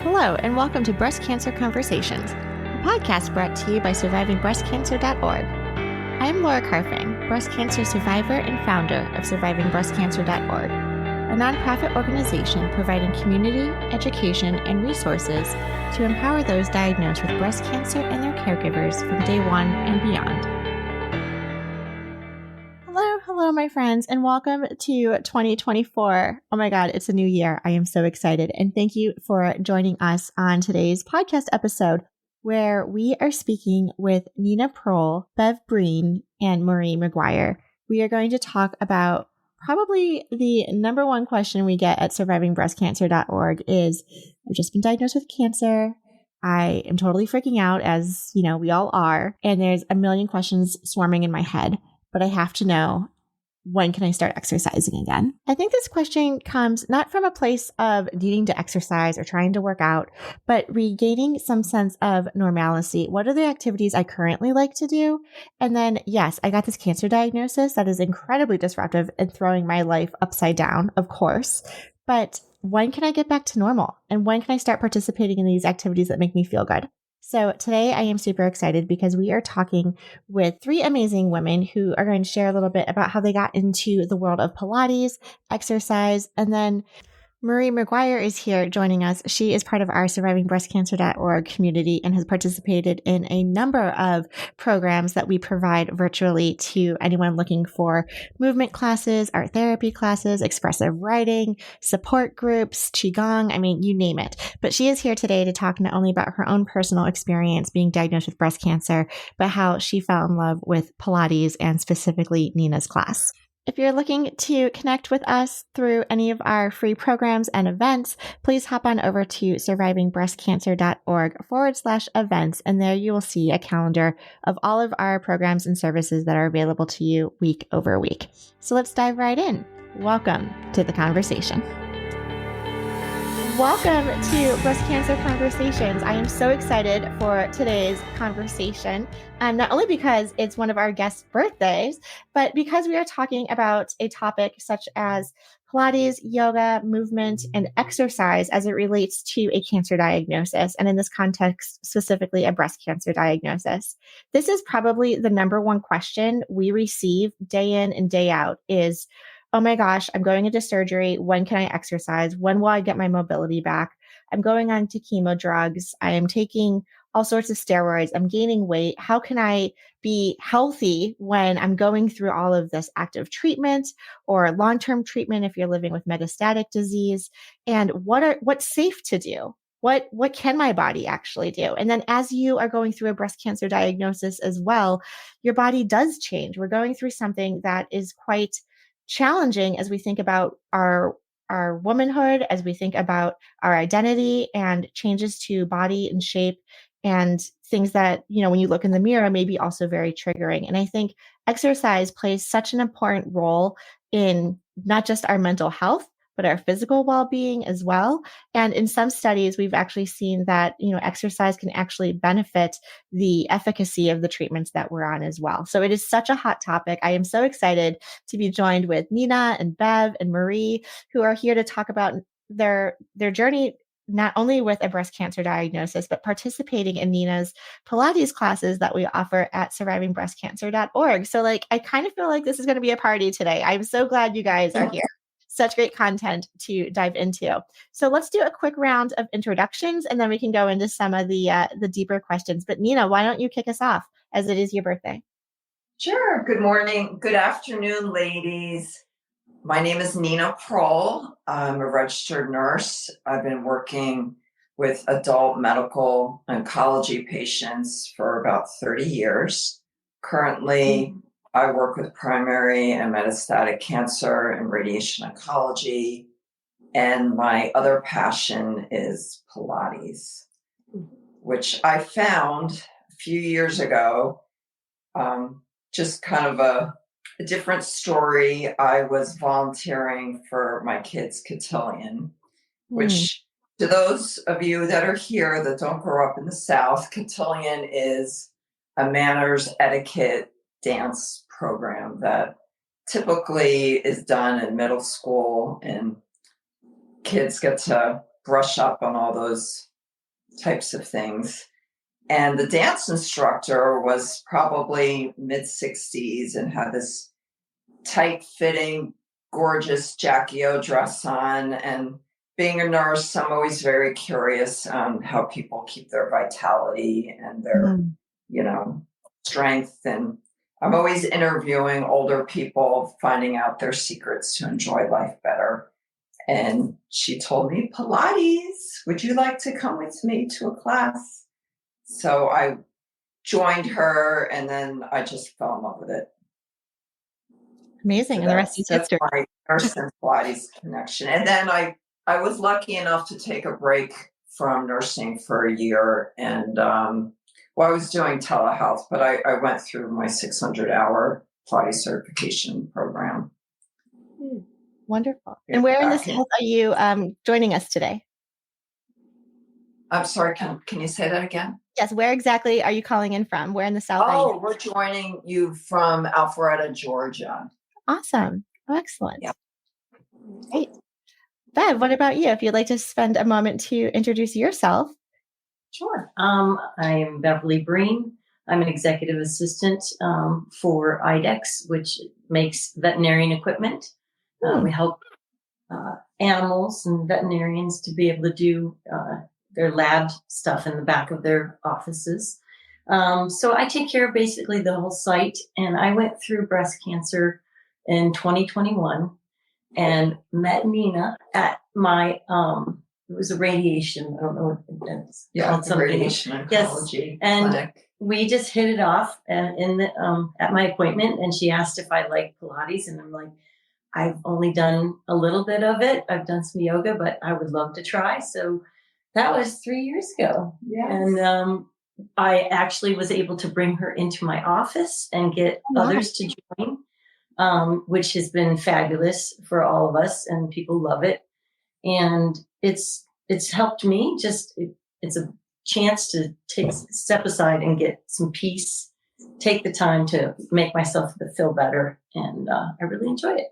Hello, and welcome to Breast Cancer Conversations, a podcast brought to you by survivingbreastcancer.org. I am Laura Carfang, breast cancer survivor and founder of survivingbreastcancer.org, a nonprofit organization providing community, education, and resources to empower those diagnosed with breast cancer and their caregivers from day one and beyond. Hello, my friends, and welcome to 2024. Oh my God, it's a new year. I am so excited. And thank you for joining us on today's podcast episode, where we are speaking with Nina Prol, Bev Breen, and Marie McGuire. We are going to talk about probably the number one question we get at survivingbreastcancer.org is, I've just been diagnosed with cancer. I am totally freaking out, as you know, we all are. And there's a million questions swarming in my head, but I have to know, when can I start exercising again? I think this question comes not from a place of needing to exercise or trying to work out, but regaining some sense of normalcy. What are the activities I currently like to do? And then, yes, I got this cancer diagnosis that is incredibly disruptive and throwing my life upside down, of course. But when can I get back to normal? And when can I start participating in these activities that make me feel good? So today I am super excited because we are talking with three amazing women who are going to share a little bit about how they got into the world of Pilates, exercise, and then Marie McGuire is here joining us. She is part of our survivingbreastcancer.org community and has participated in a number of programs that we provide virtually to anyone looking for movement classes, art therapy classes, expressive writing, support groups, Qigong, I mean, you name it. But she is here today to talk not only about her own personal experience being diagnosed with breast cancer, but how she fell in love with Pilates and specifically Nina's class. If you're looking to connect with us through any of our free programs and events, please hop on over to survivingbreastcancer.org/events, and there you will see a calendar of all of our programs and services that are available to you week over week. So let's dive right in. Welcome to the conversation. Welcome to Breast Cancer Conversations. I am so excited for today's conversation, not only because it's one of our guests' birthdays, but because we are talking about a topic such as Pilates, yoga, movement, and exercise as it relates to a cancer diagnosis, and in this context, specifically a breast cancer diagnosis. This is probably the number one question we receive day in and day out is, oh my gosh, I'm going into surgery. When can I exercise? When will I get my mobility back? I'm going on to chemo drugs. I am taking all sorts of steroids. I'm gaining weight. How can I be healthy when I'm going through all of this active treatment or long-term treatment if you're living with metastatic disease? And what's safe to do? What can my body actually do? And then as you are going through a breast cancer diagnosis as well, your body does change. We're going through something that is quite challenging as we think about our womanhood, as we think about our identity and changes to body and shape and things that, you know, when you look in the mirror, may be also very triggering. And I think exercise plays such an important role in not just our mental health, but our physical well-being as well. And in some studies, we've actually seen that, you know, exercise can actually benefit the efficacy of the treatments that we're on as well. So it is such a hot topic. I am so excited to be joined with Nina and Bev and Marie, who are here to talk about their journey, not only with a breast cancer diagnosis, but participating in Nina's Pilates classes that we offer at survivingbreastcancer.org. So I kind of feel like this is going to be a party today. I'm so glad you guys are here. Such great content to dive into. So let's do a quick round of introductions, and then we can go into some of the deeper questions. But Nina, why don't you kick us off, as it is your birthday? Sure. Good morning. Good afternoon, ladies. My name is Nina Prol. I'm a registered nurse. I've been working with adult medical oncology patients for about 30 years. Currently, I work with primary and metastatic cancer and radiation oncology. And my other passion is Pilates, which I found a few years ago. Just kind of a different story. I was volunteering for my kids' cotillion, which to those of you that are here that don't grow up in the South, cotillion is a manners, etiquette, dance program that typically is done in middle school, and kids get to brush up on all those types of things. And the dance instructor was probably mid-60s and had this tight-fitting, gorgeous Jackie O dress on. And being a nurse, I'm always very curious on how people keep their vitality and their, Mm. strength. And I'm always interviewing older people, finding out their secrets to enjoy life better. And she told me, Pilates, would you like to come with me to a class? So I joined her, and then I just fell in love with it. Amazing. So And the rest is that's history. my nurse and Pilates connection. And then I was lucky enough to take a break from nursing for a year. And I was doing telehealth, but I went through my 600-hour Pilates certification program. Wonderful. And where in the South are you joining us today? I'm sorry, can you say that again? Yes, where exactly are you calling in from? Where in the South are you? We're joining you from Alpharetta, Georgia. Awesome. Oh, excellent. Yep. Great. Bev, what about you? If you'd like to spend a moment to introduce yourself. Sure. I am Bev Breen. I'm an executive assistant for IDEX, which makes veterinarian equipment. We help animals and veterinarians to be able to do their lab stuff in the back of their offices. So I take care of basically the whole site. And I went through breast cancer in 2021 and met Nina at my, it was a radiation, I don't know what it's called, something. Radiation oncology clinic. We just hit it off in the at my appointment, and she asked if I like Pilates, and I'm like, I've only done a little bit of it. I've done some yoga, but I would love to try. So that was 3 years ago. Yes. And I actually was able to bring her into my office and get others to join, which has been fabulous for all of us, and people love it. And it's helped me. It's a chance to step aside and get some peace, take the time to make myself feel better. And I really enjoy it.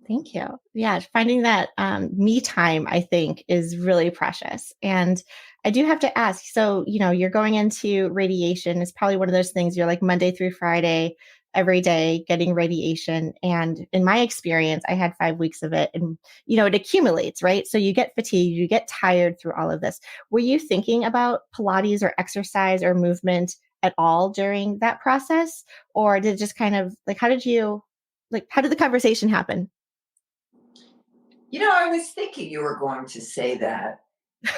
Thank you. Yeah, finding that me time, I think, is really precious. And I do have to ask, so, you're going into radiation. It's probably one of those things you're like Monday through Friday, every day getting radiation. And in my experience, I had 5 weeks of it, and, it accumulates, right? So you get fatigued, you get tired through all of this. Were you thinking about Pilates or exercise or movement at all during that process? Or did it just kind of how did the conversation happen? I was thinking you were going to say that,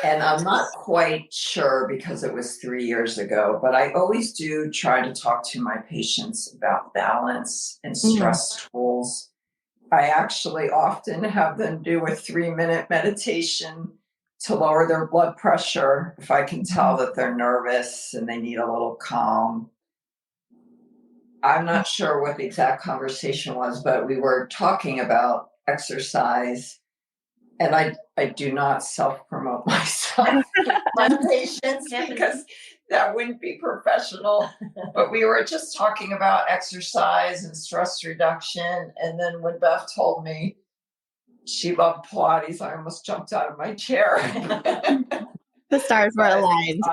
and I'm not quite sure because it was 3 years ago, but I always do try to talk to my patients about balance and stress tools. I actually often have them do a 3-minute meditation to lower their blood pressure if I can tell that they're nervous and they need a little calm. I'm not sure what the exact conversation was, but we were talking about exercise. And I do not self-promote myself with my patients because that wouldn't be professional. But we were just talking about exercise and stress reduction. And then when Beth told me she loved Pilates, I almost jumped out of my chair. The stars were aligned.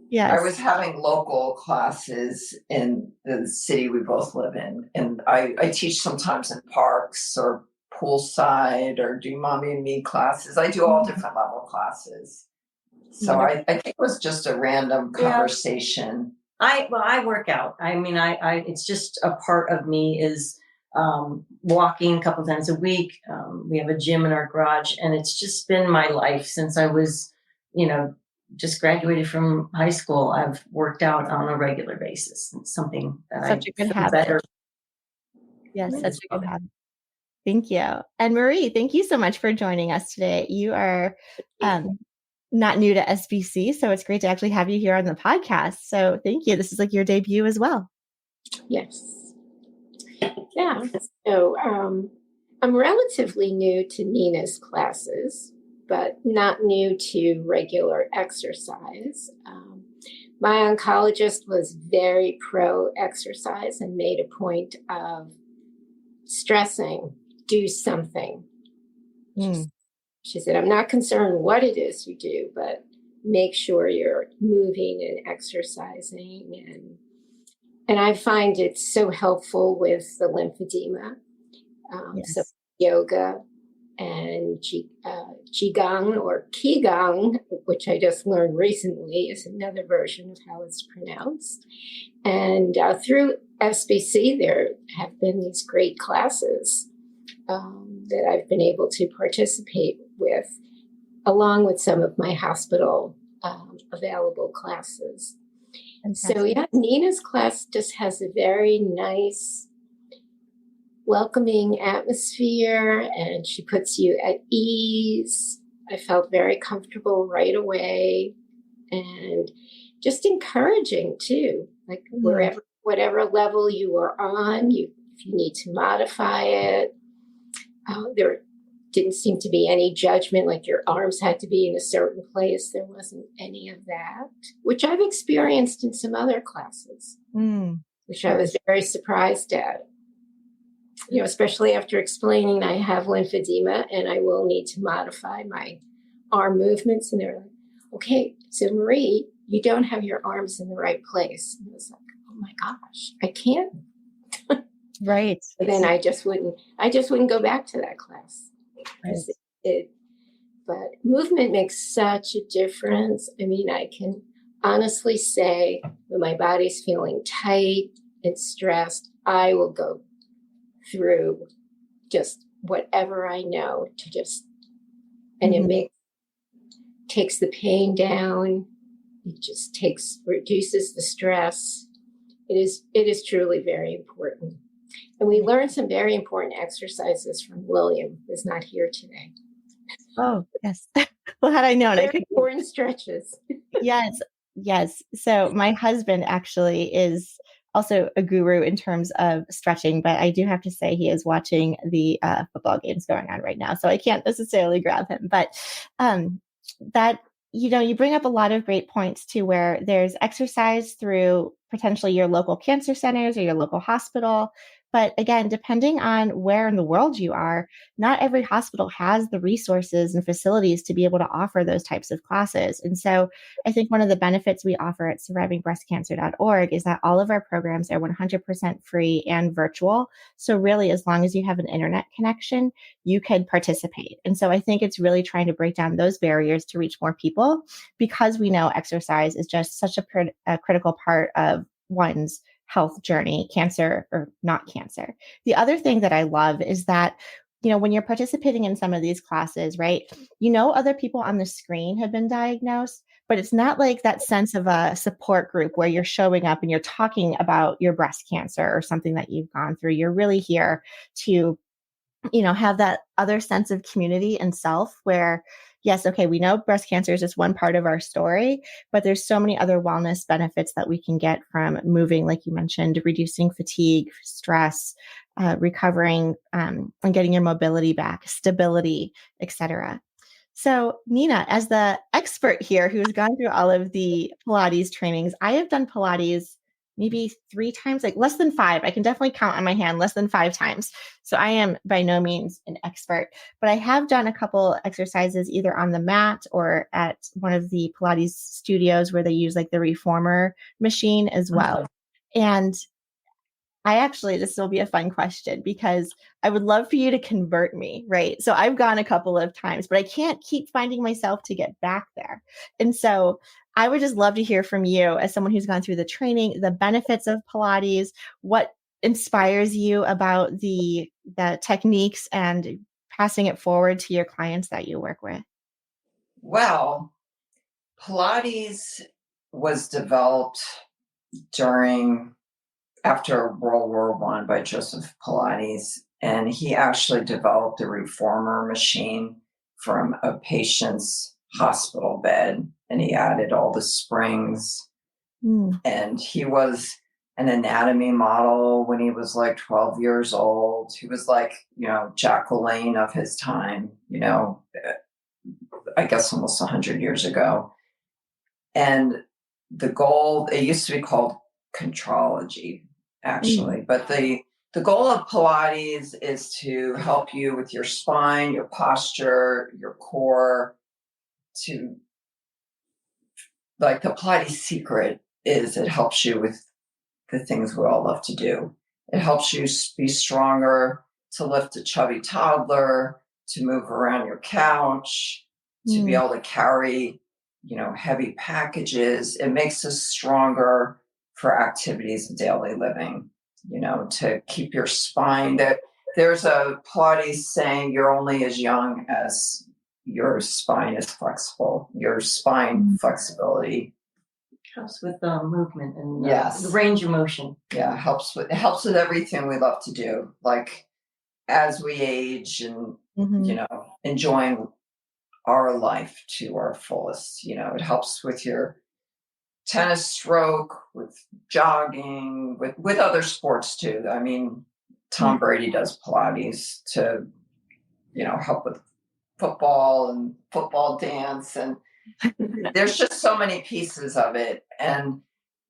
Yes. I was having local classes in the city we both live in. And I teach sometimes in parks or poolside or do mommy and me classes. I do all different level classes. So I think it was just a random conversation. I work out. I mean, I it's just a part of me is walking a couple times a week. We have a gym in our garage, and it's just been my life since I was, just graduated from high school. I've worked out on a regular basis. It's something that such a good habit. Better. Yes, such a good habit. Thank you. And Marie, thank you so much for joining us today. You are not new to SBC, so it's great to actually have you here on the podcast. So thank you. This is like your debut as well. Yes. Yeah. So I'm relatively new to Nina's classes, but not new to regular exercise. My oncologist was very pro exercise and made a point of stressing, do something. She said, I'm not concerned what it is you do, but make sure you're moving and exercising. And I find it so helpful with the lymphedema. So Yes. yoga and Qigong or Qigong, which I just learned recently is another version of how it's pronounced. And through SBC, there have been these great classes that I've been able to participate with, along with some of my hospital available classes. Fantastic. So yeah, Nina's class just has a very nice, welcoming atmosphere, and she puts you at ease. I felt very comfortable right away, and just encouraging too. Like whatever level you are on, if you need to modify it. There didn't seem to be any judgment, like your arms had to be in a certain place. There wasn't any of that, which I've experienced in some other classes, which I was very surprised at. Especially after explaining I have lymphedema and I will need to modify my arm movements. And they're like, okay, so Marie, you don't have your arms in the right place. And I was like, oh my gosh, I can't. Right. And then I just wouldn't go back to that class. Right. But movement makes such a difference. I mean, I can honestly say when my body's feeling tight and stressed, I will go through just whatever I know to just, and it takes the pain down. It just reduces the stress. It is truly very important. And we learned some very important exercises from William, who's not here today. Oh, yes. Well, had I known, I could. Important stretches. Yes. So my husband actually is also a guru in terms of stretching, but I do have to say he is watching the football games going on right now, so I can't necessarily grab him. But that, you bring up a lot of great points too, where there's exercise through potentially your local cancer centers or your local hospital. But again, depending on where in the world you are, not every hospital has the resources and facilities to be able to offer those types of classes. And so I think one of the benefits we offer at survivingbreastcancer.org is that all of our programs are 100% free and virtual. So really, as long as you have an internet connection, you could participate. And so I think it's really trying to break down those barriers to reach more people, because we know exercise is just such a critical part of one's health journey, cancer or not cancer. The other thing that I love is that, when you're participating in some of these classes, right, other people on the screen have been diagnosed, but it's not like that sense of a support group where you're showing up and you're talking about your breast cancer or something that you've gone through. You're really here to, have that other sense of community and self where, yes, okay, we know breast cancer is just one part of our story, but there's so many other wellness benefits that we can get from moving, like you mentioned, reducing fatigue, stress, recovering, and getting your mobility back, stability, etc. So Nina, as the expert here who's gone through all of the Pilates trainings, I have done Pilates maybe 3 times, like less than 5. I can definitely count on my hand, less than 5 times. So I am by no means an expert, but I have done a couple exercises either on the mat or at one of the Pilates studios where they use like the reformer machine as well. And this will be a fun question because I would love for you to convert me, right? So I've gone a couple of times, but I can't keep finding myself to get back there. And so I would just love to hear from you as someone who's gone through the training, the benefits of Pilates, what inspires you about the techniques and passing it forward to your clients that you work with. Well, Pilates was developed after World War I by Joseph Pilates, and he actually developed a reformer machine from a patient's hospital bed, and he added all the springs. And he was an anatomy model when he was like 12 years old. He was like, Jack LaLanne of his time, I guess almost 100 years ago. And the goal, it used to be called contrology, actually, but the The goal of Pilates is to help you with your spine, your posture, your core, to like the Pilates secret is it helps you with the things we all love to do. It helps you be stronger, to lift a chubby toddler, to move around your couch, to be able to carry, heavy packages. It makes us stronger for activities of daily living, to keep your spine. There's a Pilates saying you're only as young as your spine is flexible. Your spine flexibility helps with movement and yes, the range of motion. Yeah, it helps with everything we love to do, like as we age and enjoying our life to our fullest. It helps with your tennis stroke, with jogging, with other sports too. I mean, Tom Brady does Pilates to help with football and football dance, and there's just so many pieces of it. And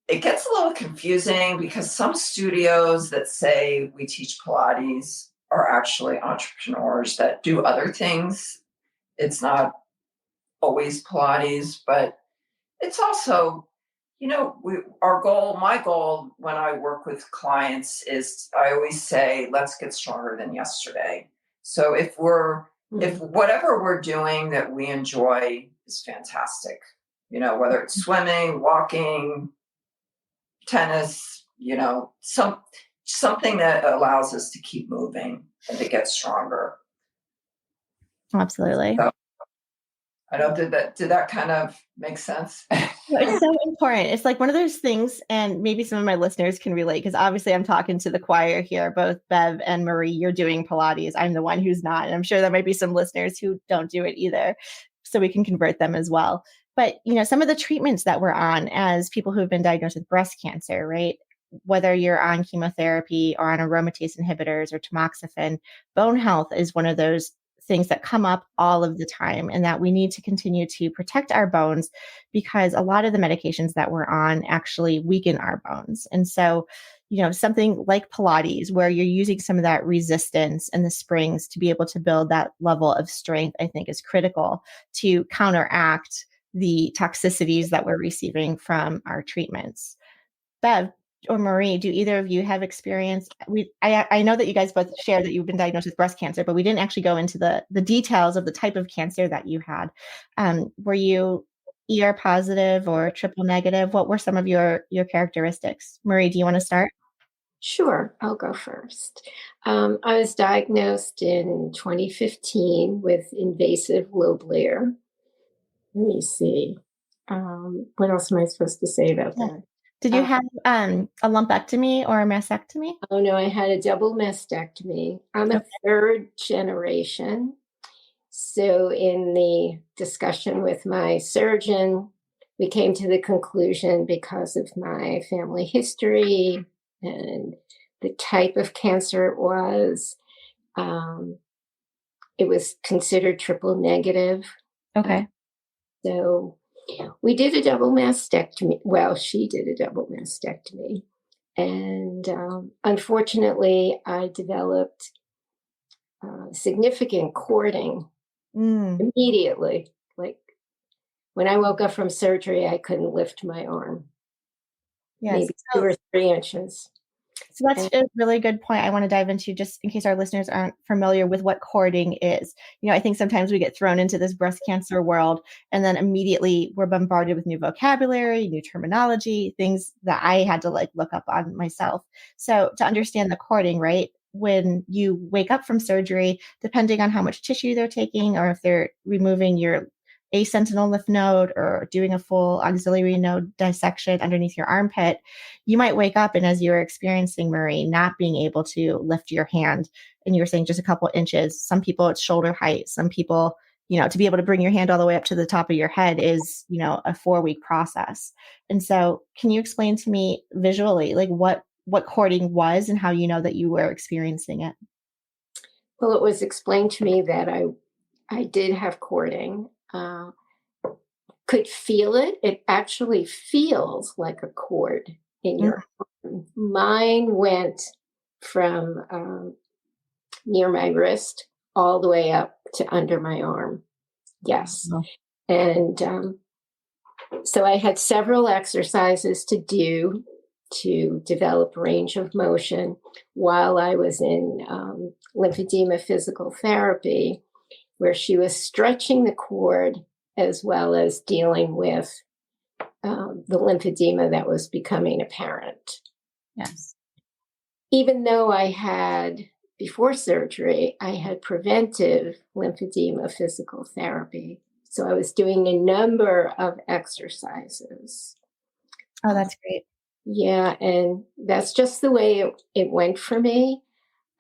it gets a little confusing because some studios that say we teach Pilates are actually entrepreneurs that do other things. It's not always Pilates, but it's also, my goal when I work with clients is I always say, let's get stronger than yesterday. So if whatever we're doing that we enjoy is fantastic, whether it's swimming, walking, tennis, something that allows us to keep moving and to get stronger. Absolutely. So, I don't did that kind of make sense? It's so important. It's like one of those things, and maybe some of my listeners can relate because obviously I'm talking to the choir here, both Bev and Marie. You're doing Pilates. I'm the one who's not. And I'm sure there might be some listeners who don't do it either. So we can convert them as well. But, some of the treatments that we're on as people who have been diagnosed with breast cancer, right? Whether you're on chemotherapy or on aromatase inhibitors or tamoxifen, bone health is one of those things that come up all of the time, and that we need to continue to protect our bones because a lot of the medications that we're on actually weaken our bones. And so, something like Pilates, where you're using some of that resistance and the springs to be able to build that level of strength, I think is critical to counteract the toxicities that we're receiving from our treatments. Bev or Marie, do either of you have experience? I know that you guys both share that you've been diagnosed with breast cancer, but we didn't actually go into the details of the type of cancer that you had. Were you ER positive or triple negative? What were some of your characteristics? Marie, do you want to start? Sure, I'll go first. I was diagnosed in 2015 with invasive lobe layer. Let me see. What else am I supposed to say about that? Did you have a lumpectomy or a mastectomy? Oh, no, I had a double mastectomy. I'm a third generation. So in the discussion with my surgeon, we came to the conclusion, because of my family history and the type of cancer it was considered triple negative. Okay. So we did a double mastectomy. Well, she did a double mastectomy. And unfortunately, I developed significant cording immediately. Like when I woke up from surgery, I couldn't lift my arm. Yes. Maybe 2 or 3 inches. So that's a really good point I want to dive into, just in case our listeners aren't familiar with what cording is. I think sometimes we get thrown into this breast cancer world and then immediately we're bombarded with new vocabulary, new terminology, things that I had to look up on myself. So to understand the cording, right? When you wake up from surgery, depending on how much tissue they're taking or if they're removing your a sentinel lymph node or doing a full axillary node dissection underneath your armpit, you might wake up and, as you were experiencing, Marie, not being able to lift your hand. And you were saying just a couple inches. Some people it's shoulder height. Some people, to be able to bring your hand all the way up to the top of your head is, a 4-week process. And so can you explain to me visually, what cording was and how you know that you were experiencing it? Well, it was explained to me that I did have cording. Could feel it. It actually feels like a cord in your arm. Mine went from near my wrist all the way up to under my arm. Yes. Oh. And so I had several exercises to do to develop range of motion while I was in lymphedema physical therapy, where she was stretching the cord as well as dealing with the lymphedema that was becoming apparent. Yes. Even though I had, before surgery, I had preventive lymphedema physical therapy. So I was doing a number of exercises. Oh, that's great. Yeah, and that's just the way it went for me.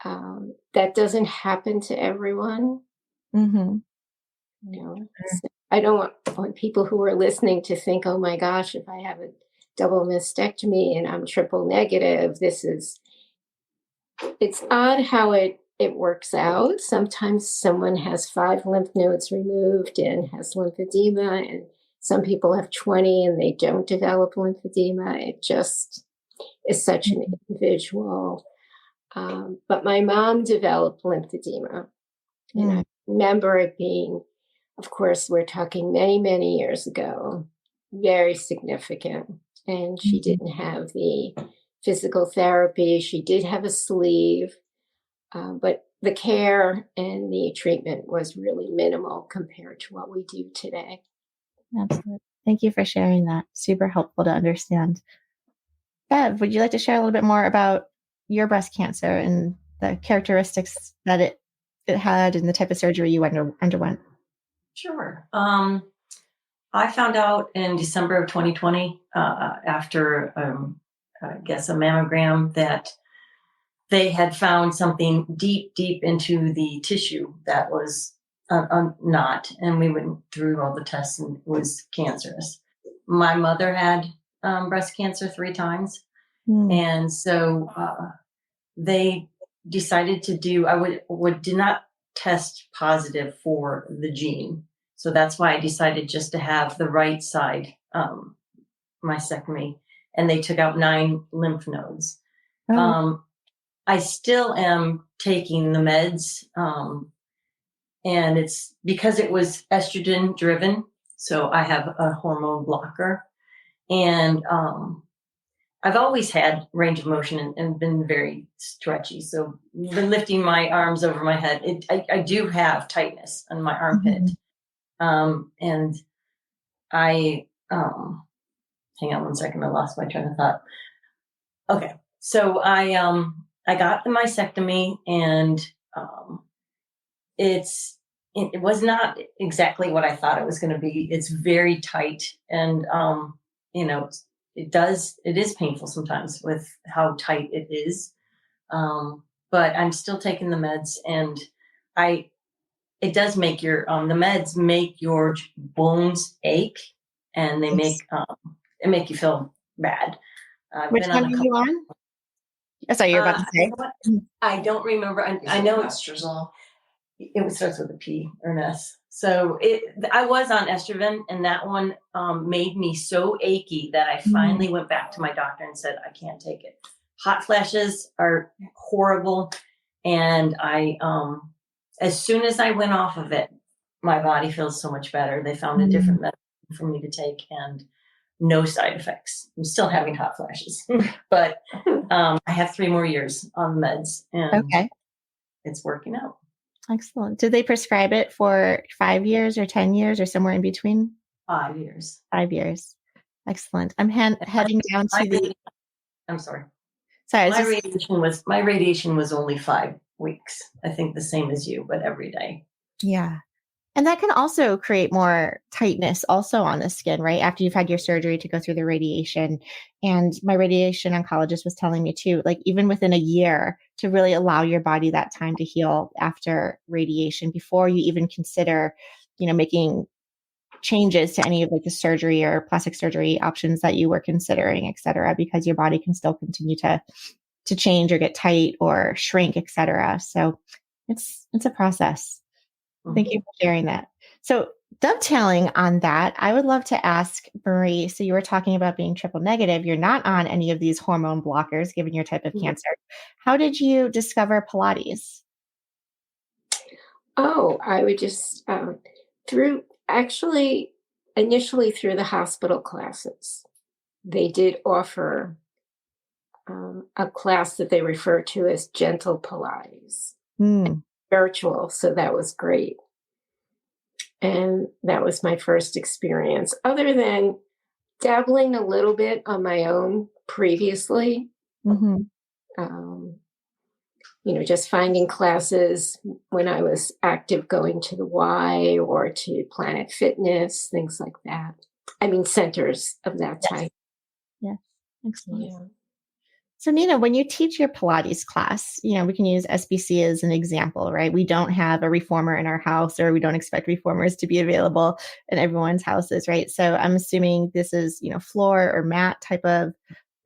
That doesn't happen to everyone. Mm-hmm. So I don't want people who are listening to think, oh my gosh, if I have a double mastectomy and I'm triple negative, it's odd how it works out. Sometimes someone has 5 lymph nodes removed and has lymphedema, and some people have 20 and they don't develop lymphedema. It just is such an individual. But my mom developed lymphedema. And I remember it being, of course, we're talking many, many years ago, very significant. And she didn't have the physical therapy. She did have a sleeve, but the care and the treatment was really minimal compared to what we do today. Absolutely. Thank you for sharing that. Super helpful to understand. Bev, would you like to share a little bit more about your breast cancer and the characteristics that it had and the type of surgery you underwent? Sure. I found out in December of 2020, after, I guess, a mammogram, that they had found something deep, deep into the tissue that was not, and we went through all the tests and it was cancerous. My mother had breast cancer 3 times. And so they decided to do, did not test positive for the gene. So that's why I decided just to have the right side mastectomy, and they took out 9 lymph nodes. I still am taking the meds, and it's because it was estrogen driven. So I have a hormone blocker, and I've always had range of motion and been very stretchy. So been lifting my arms over my head. I do have tightness on my armpit. And I, hang on one second. I lost my train of thought. Okay. So I got the mastectomy, and it was not exactly what I thought it was going to be. It's very tight, and it is painful sometimes with how tight it is. But I'm still taking the meds, and it does make the meds make your bones ache, and they make you feel bad. Which one are you on? Oh, sorry, you're about to say. I don't remember. I know estradiol. It starts with a P or an S. So I was on estrogen, and that one made me so achy that I finally went back to my doctor and said, I can't take it. Hot flashes are horrible. And as soon as I went off of it, my body feels so much better. They found a different medicine for me to take, and no side effects. I'm still having hot flashes, but I have 3 more years on meds, and it's working out. Excellent. Did they prescribe it for 5 years or 10 years or somewhere in between? 5 years. 5 years. Excellent. I'm heading down to the. I'm sorry. Sorry. My radiation was only 5 weeks. I think the same as you, but every day. Yeah. And that can also create more tightness also on the skin, right? After you've had your surgery to go through the radiation. And my radiation oncologist was telling me too, like even within a year, to really allow your body that time to heal after radiation before you even consider, making changes to any of like the surgery or plastic surgery options that you were considering, et cetera, because your body can still continue to change or get tight or shrink, et cetera. So it's a process. Thank you for sharing that. So dovetailing on that, I would love to ask Marie, so you were talking about being triple negative. You're not on any of these hormone blockers, given your type of cancer. How did you discover Pilates? Oh, I would just initially through the hospital classes. They did offer a class that they refer to as gentle Pilates, virtual. So that was great. And that was my first experience, other than dabbling a little bit on my own previously. Just finding classes when I was active, going to the Y or to Planet Fitness, things like that. I mean, centers of that type. Yes. Excellent. Yeah. So Nina, when you teach your Pilates class, we can use SBC as an example, right? We don't have a reformer in our house, or we don't expect reformers to be available in everyone's houses, right? So I'm assuming this is, floor or mat type of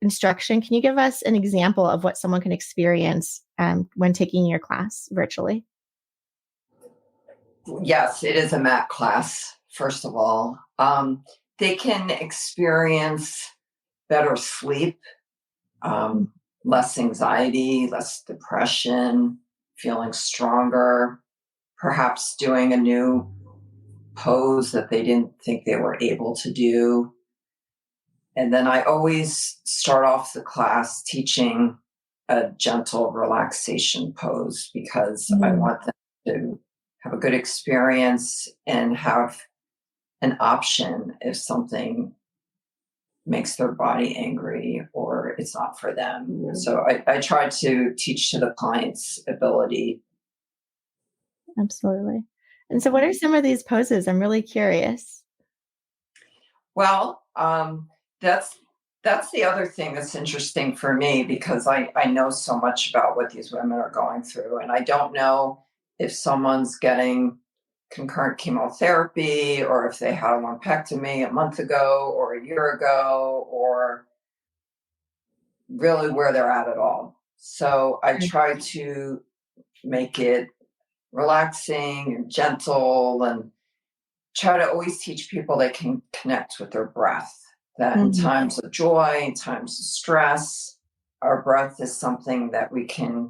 instruction. Can you give us an example of what someone can experience when taking your class virtually? Yes, it is a mat class, first of all. They can experience better sleep, less anxiety, less depression, feeling stronger, perhaps doing a new pose that they didn't think they were able to do. And then I always start off the class teaching a gentle relaxation pose, because I want them to have a good experience and have an option if something makes their body angry or it's not for them. So I try to teach to the client's ability. Absolutely. And so what are some of these poses? I'm really curious. Well, that's the other thing that's interesting for me, because I know so much about what these women are going through, and I don't know if someone's getting concurrent chemotherapy, or if they had a lumpectomy a month ago or a year ago, or really where they're at all. So I try to make it relaxing and gentle, and try to always teach people they can connect with their breath, that in times of joy, in times of stress, our breath is something that we can,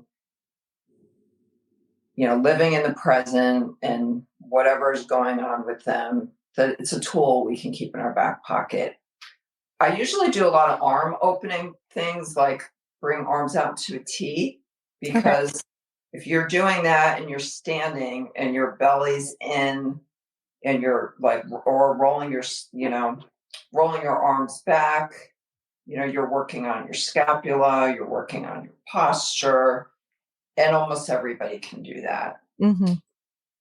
living in the present, and whatever is going on with them, that it's a tool we can keep in our back pocket. I usually do a lot of arm opening things, like bring arms out to a T, because if you're doing that and you're standing and your belly's in, and you're or rolling your arms back, you're working on your scapula, you're working on your posture, and almost everybody can do that.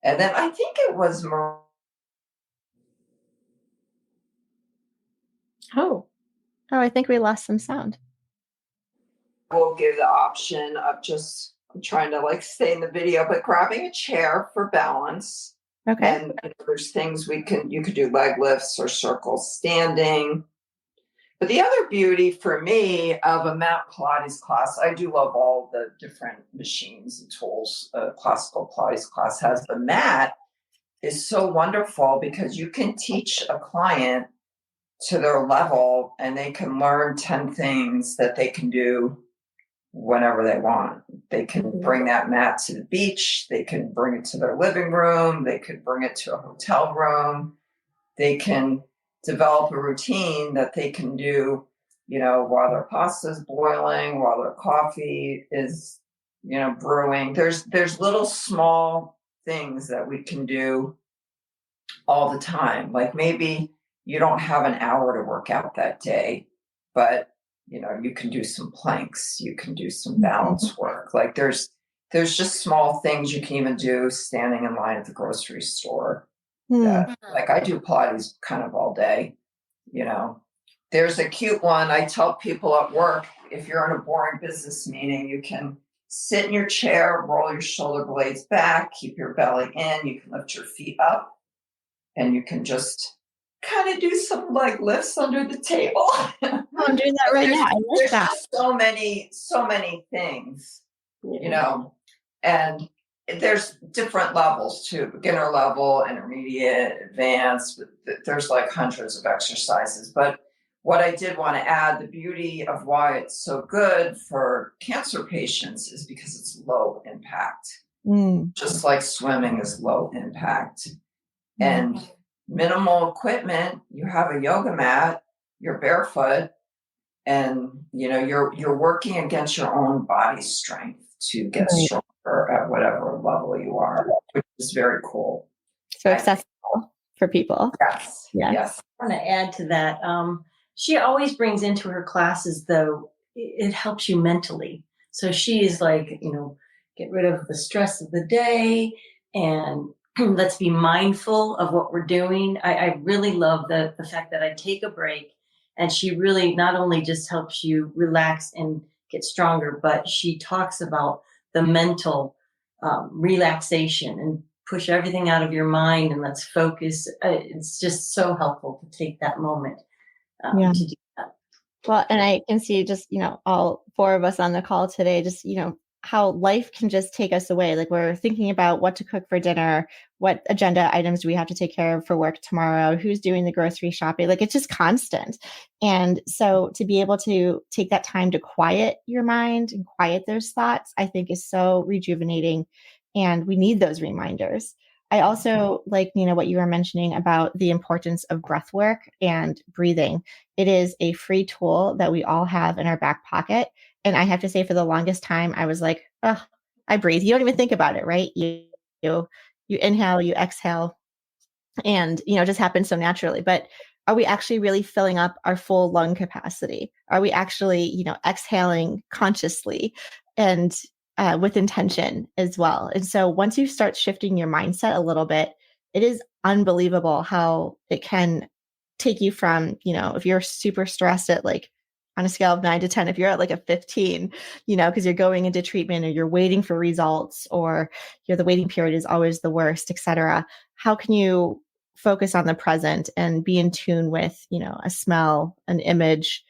And then I think it was I think we lost some sound. We'll give the option of just, I'm trying to stay in the video, but grabbing a chair for balance. And there's things you could do leg lifts or circles standing. But the other beauty for me of a mat Pilates class, I do love all the different machines and tools a classical Pilates class has. The mat is so wonderful, because you can teach a client to their level, and they can learn 10 things that they can do whenever they want. They can bring that mat to the beach. They can bring it to their living room. They could bring it to a hotel room. They can develop a routine that they can do, while their pasta is boiling, while their coffee is, brewing. There's little small things that we can do all the time. Like maybe you don't have an hour to work out that day, but you can do some planks, you can do some balance work. There's just small things you can even do standing in line at the grocery store. I do Pilates kind of all day. There's a cute one I tell people at work: if you're in a boring business meeting, you can sit in your chair, roll your shoulder blades back, keep your belly in, you can lift your feet up, and you can just kind of do some lifts under the table. I'm doing that right now. I love there's that. Just so many things, and there's different levels too, beginner level, intermediate, advanced. There's like hundreds of exercises. But what I did want to add, the beauty of why it's so good for cancer patients is because it's low impact. Just like swimming is low impact. And minimal equipment, you have a yoga mat, you're barefoot, and you're working against your own body strength to get stronger at whatever level you are, which is very cool. So accessible for people. Yes. Yeah. Yes. I want to add to that. She always brings into her classes, though, it helps you mentally. So she is like, get rid of the stress of the day and let's be mindful of what we're doing. I really love the fact that I take a break, and she really not only just helps you relax and get stronger, but she talks about the mental relaxation and push everything out of your mind and let's focus. It's just so helpful to take that moment to do that. Well, and I can see just, all four of us on the call today, just, how life can just take us away. Like we're thinking about what to cook for dinner, what agenda items do we have to take care of for work tomorrow, who's doing the grocery shopping. Like it's just constant. And so to be able to take that time to quiet your mind and quiet those thoughts, I think is so rejuvenating. And we need those reminders. I also like, what you were mentioning about the importance of breath work and breathing. It is a free tool that we all have in our back pocket. And I have to say, for the longest time, I was like, oh, I breathe. You don't even think about it, right? You inhale, you exhale, and, it just happens so naturally. But are we actually really filling up our full lung capacity? Are we actually, exhaling consciously and with intention as well? And so once you start shifting your mindset a little bit, it is unbelievable how it can take you from, if you're super stressed at like on a scale of 9 to 10, if you're at like a 15, because you're going into treatment or you're waiting for results or the waiting period is always the worst, et cetera. How can you focus on the present and be in tune with, a smell, an image,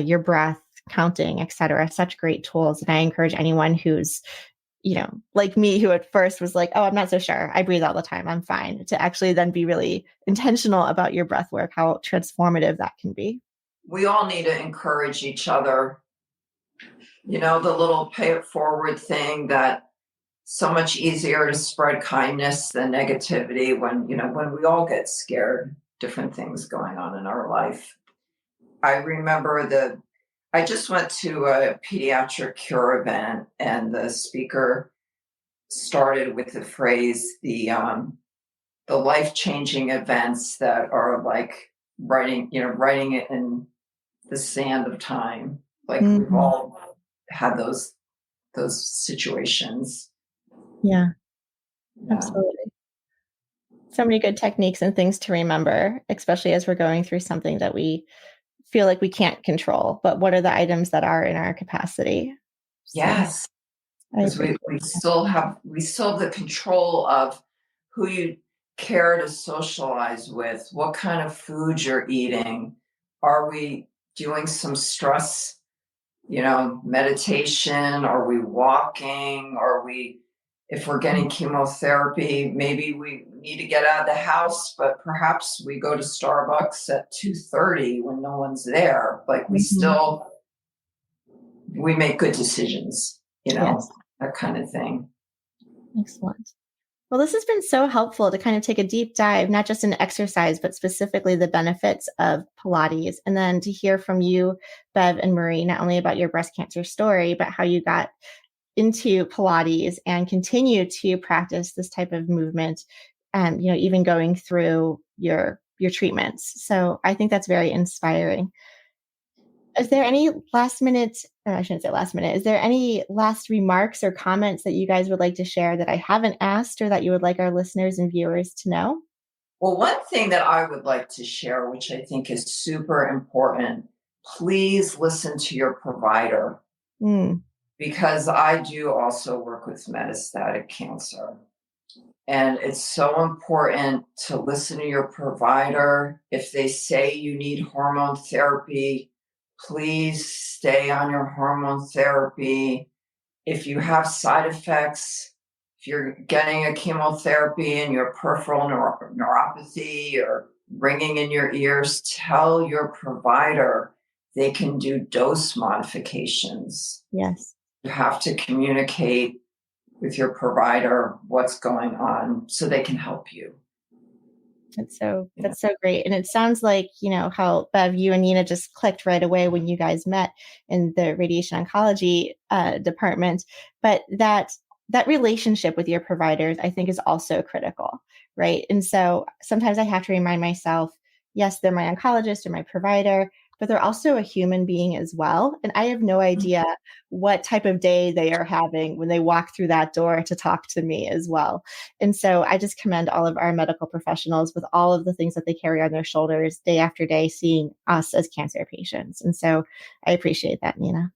your breath, counting, et cetera? Such great tools. And I encourage anyone who's, like me, who at first was like, oh, I'm not so sure. I breathe all the time. I'm fine. To actually then be really intentional about your breath work, how transformative that can be. We all need to encourage each other. The little pay it forward thing, that so much easier to spread kindness than negativity when we all get scared, different things going on in our life. I remember I just went to a pediatric cure event, and the speaker started with the phrase, the life-changing events that are like writing it in the sand of time. Like we've all had those situations. Yeah, absolutely. So many good techniques and things to remember, especially as we're going through something that we feel like we can't control. But what are the items that are in our capacity? Yes. Because we still have the control of who you care to socialize with, what kind of food you're eating. Are we doing some stress, meditation? Are we walking? If we're getting chemotherapy, maybe we need to get out of the house, but perhaps we go to Starbucks at 2:30 when no one's there. Like we make good decisions, Yes. That kind of thing. Excellent. Well, this has been so helpful to kind of take a deep dive, not just in exercise, but specifically the benefits of Pilates. And then to hear from you, Bev and Marie, not only about your breast cancer story, but how you got into Pilates and continue to practice this type of movement, even going through your treatments. So I think that's very inspiring. Is there any I shouldn't say last minute, is there any last remarks or comments that you guys would like to share that I haven't asked or that you would like our listeners and viewers to know? Well, one thing that I would like to share, which I think is super important, please listen to your provider. Because I do also work with metastatic cancer. And it's so important to listen to your provider. If they say you need hormone therapy, please stay on your hormone therapy. If you have side effects, if if you're getting a chemotherapy and your peripheral neuropathy or ringing in your ears, tell your provider they can do dose modifications. Yes. You have to communicate with your provider what's going on so they can help you. That's so great. And it sounds like, how Bev, you and Nina just clicked right away when you guys met in the radiation oncology department. But that relationship with your providers, I think, is also critical, right? And so sometimes I have to remind myself, yes, they're my oncologist or my provider, but they're also a human being as well. And I have no idea what type of day they are having when they walk through that door to talk to me as well. And so I just commend all of our medical professionals with all of the things that they carry on their shoulders day after day, seeing us as cancer patients. And so I appreciate that, Nina.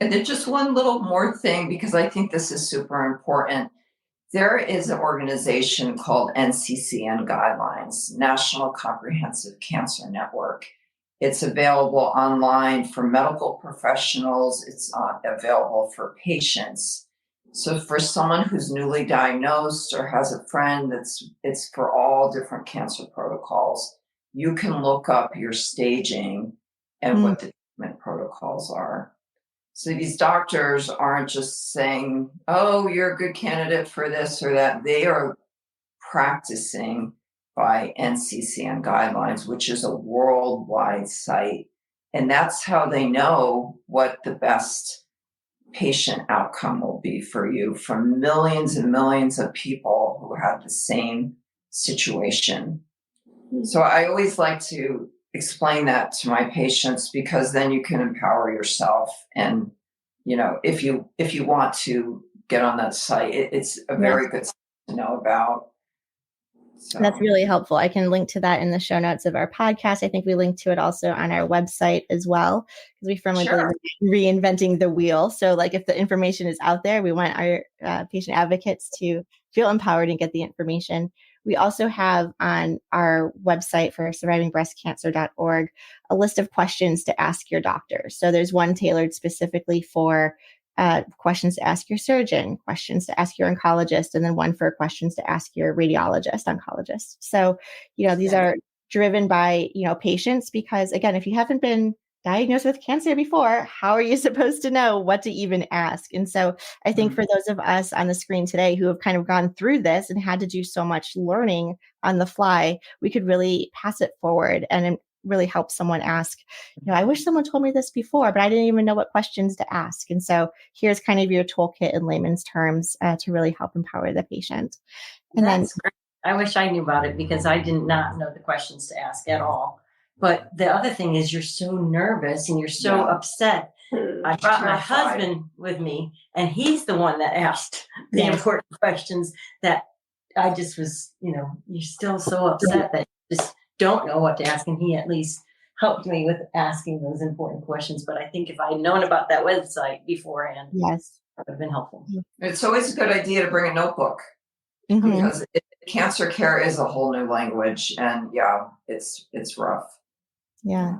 And then just one little more thing, because I think this is super important. There is an organization called NCCN Guidelines, National Comprehensive Cancer Network. It's available online for medical professionals. It's available for patients. So for someone who's newly diagnosed or has a friend it's for all different cancer protocols. You can look up your staging and what the treatment protocols are. So these doctors aren't just saying, oh, you're a good candidate for this or that. They are practicing by NCCN guidelines, which is a worldwide site. And that's how they know what the best patient outcome will be for you from millions and millions of people who have the same situation. So I always like to explain that to my patients, because then you can empower yourself. And, if you want to get on that site, it's a very good site to know about. So. That's really helpful. I can link to that in the show notes of our podcast. I think we link to it also on our website as well, because we firmly believe in reinventing the wheel. So if the information is out there, we want our patient advocates to feel empowered and get the information. We also have on our website for survivingbreastcancer.org a list of questions to ask your doctor. So there's one tailored specifically for questions to ask your surgeon, questions to ask your oncologist, and then one for questions to ask your radiologist, oncologist. So, these are driven by, patients, because again, if you haven't been diagnosed with cancer before, how are you supposed to know what to even ask? And so I think for those of us on the screen today who have kind of gone through this and had to do so much learning on the fly, we could really pass it forward and really help someone ask, I wish someone told me this before, but I didn't even know what questions to ask. And so here's kind of your toolkit in layman's terms to really help empower the patient. And That's great. I wish I knew about it, because I did not know the questions to ask at all. But the other thing is, you're so nervous and you're so upset. I brought my husband with me, and he's the one that asked the important questions that I just was, you're still so upset that you just don't know what to ask. And he at least helped me with asking those important questions. But I think if I had known about that website beforehand, that would have been helpful. It's always a good idea to bring a notebook, because cancer care is a whole new language, and it's rough. Yeah,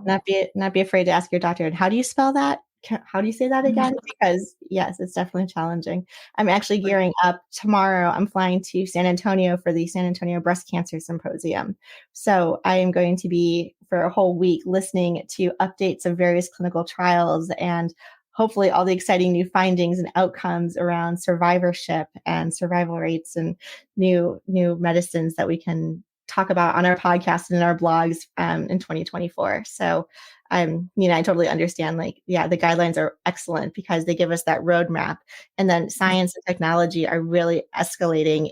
not be afraid to ask your doctor, and how do you spell that? How do you say that again? Because yes, it's definitely challenging. I'm actually gearing up tomorrow. I'm flying to San Antonio for the San Antonio Breast Cancer Symposium. So I am going to be for a whole week listening to updates of various clinical trials and hopefully all the exciting new findings and outcomes around survivorship and survival rates and new medicines that we can talk about on our podcast and in our blogs in 2024. So I totally understand. The guidelines are excellent because they give us that roadmap, and then science and technology are really escalating,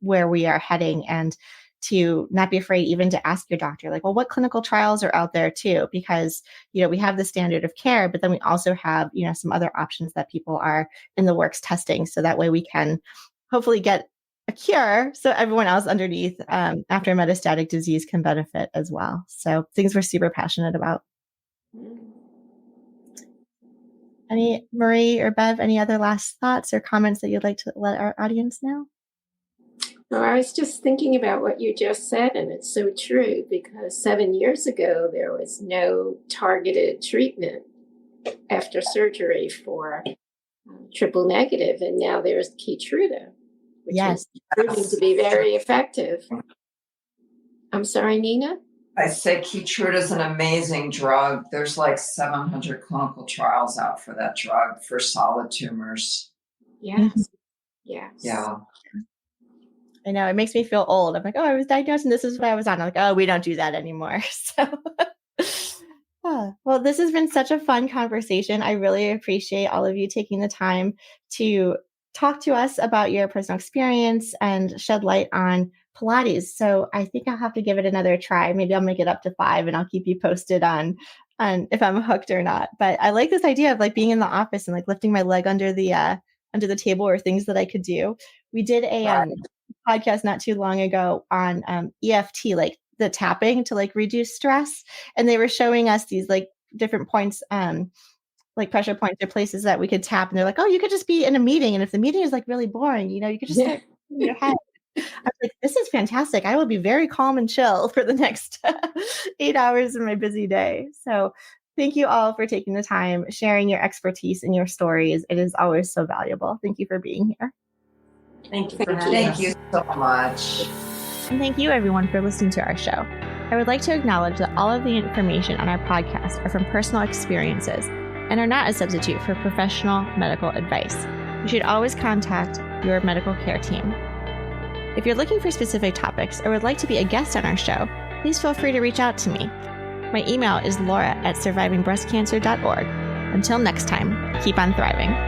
where we are heading, and to not be afraid even to ask your doctor, what clinical trials are out there too? Because, we have the standard of care, but then we also have, some other options that people are in the works testing. So that way we can hopefully get a cure so everyone else underneath after metastatic disease can benefit as well. So things we're super passionate about. Marie or Bev, any other last thoughts or comments that you'd like to let our audience know? No, I was just thinking about what you just said, and it's so true, because 7 years ago, there was no targeted treatment after surgery for triple negative, and now there's Keytruda, which Yes. is proving to be very effective. I'm sorry, Nina? I say Keytruda is an amazing drug. There's like 700 clinical trials out for that drug for solid tumors. Yes. Yes. Yeah. I know, it makes me feel old. I'm like, oh, I was diagnosed and this is what I was on. I'm like, oh, we don't do that anymore. So, well, this has been such a fun conversation. I really appreciate all of you taking the time to talk to us about your personal experience and shed light on Pilates. So I think I'll have to give it another try. Maybe I'll make it up to 5 and I'll keep you posted on if I'm hooked or not. But I like this idea of like being in the office and like lifting my leg under the table or things that I could do. We did a podcast not too long ago on EFT, like the tapping to like reduce stress. And they were showing us these like different points, like pressure points or places that we could tap. And they're like, oh, you could just be in a meeting. And if the meeting is like really boring, you could just start in your head. I was like, this is fantastic. I will be very calm and chill for the next 8 hours of my busy day. So thank you all for taking the time, sharing your expertise and your stories. It is always so valuable. Thank you for being here. Thank you for having us. Thank you so much. And thank you everyone for listening to our show. I would like to acknowledge that all of the information on our podcast are from personal experiences and are not a substitute for professional medical advice. You should always contact your medical care team. If you're looking for specific topics or would like to be a guest on our show, please feel free to reach out to me. My email is laura@survivingbreastcancer.org. Until next time, keep on thriving.